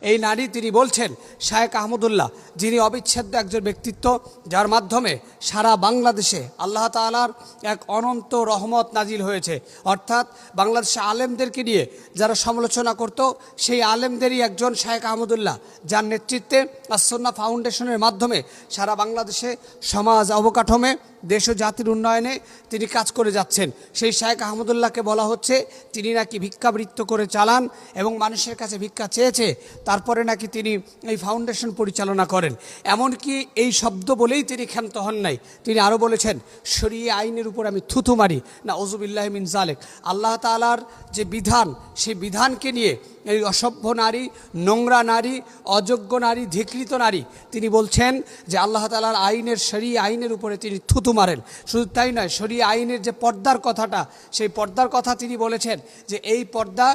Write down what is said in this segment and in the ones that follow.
এই নারী তিনি বলছেন শায়েখ আহমদুল্লাহ, যিনি অবিচ্ছেদ্য একজন ব্যক্তিত্ব, যার মাধ্যমে সারা বাংলাদেশে আল্লাহ তাআলার এক অনন্ত রহমত নাজিল হয়েছে। অর্থাৎ বাংলাদেশে আলেমদেরকে নিয়ে যারা সমালোচনা করত, সেই আলেমদেরই একজন শায়েখ আহমদুল্লাহ, যার নেতৃত্বে আস-সুন্নাহ ফাউন্ডেশনের মাধ্যমে সারা বাংলাদেশে সমাজ অবকাঠামো, দেশ ও জাতির উন্নয়নে তিনি কাজ করে যাচ্ছেন। সেই শায়েখ আহমদুল্লাহকে বলা হচ্ছে তিনি নাকি ভিক্ষাবৃত্ত করে চালান এবং মানুষের কাছে ভিক্ষা চেয়েছে, তারপরে নাকি তিনি এই ফাউন্ডেশন পরিচালনা করেন। এমনকি এই শব্দ বলেই তিনি ক্ষান্ত হন নাই, তিনি আরও বলেছেন শরিয়া আইনের উপর আমি থুথু মারি না, ওযুবিল্লাহি মিন যালিক। আল্লাহ তাআলার যে বিধান, সেই বিধানকে নিয়ে এই অসভ্য নারী, নোংরা নারী, অযোগ্য নারী, ধিকৃত নারী, তিনি বলছেন যে আল্লাহ তাআলার আইনের, শরিয়া আইনের উপরে তিনি থুতু মারেন। শুধু তাই নয়, শরিয়া আইনের যে পর্দার কথাটা, সেই পর্দার কথা তিনি বলেছেন যে এই পর্দা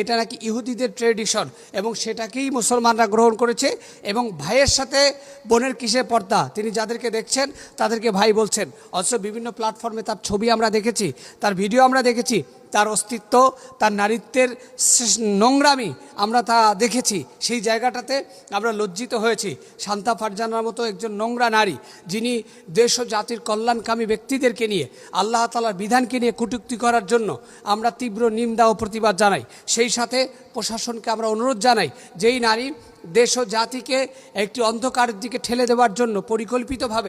এটা নাকি ইহুদিদের ট্রেডিশন এবং সেটাকেই মুসলমানরা গ্রহণ করেছে, এবং ভাইয়ের সাথে বোনের কিসের পর্দা, তিনি যাদেরকে দেখছেন তাদেরকে ভাই বলছেন। অথচ বিভিন্ন প্ল্যাটফর্মে তার ছবি আমরা দেখেছি, তার ভিডিও আমরা দেখেছি, তার অস্তিত্ব, তার নারীত্বের নোংরামি আমরা তা দেখেছি। সেই জায়গাটাতে আমরা লজ্জিত হয়েছি। শান্তা ফারজানার মতো একজন নোংরা নারী, যিনি দেশ ও জাতির কল্যাণকামী ব্যক্তিদেরকে নিয়ে, আল্লাহ তাআলার বিধানকে নিয়ে কটূক্তি করার জন্য আমরা তীব্র নিন্দা ও প্রতিবাদ জানাই। সেই সাথে প্রশাসনকে আমরা অনুরোধ জানাই, যেই নারী দেশ ও জাতিকে একটি অন্ধকারের দিকে ঠেলে দেওয়ার জন্য পরিকল্পিতভাবে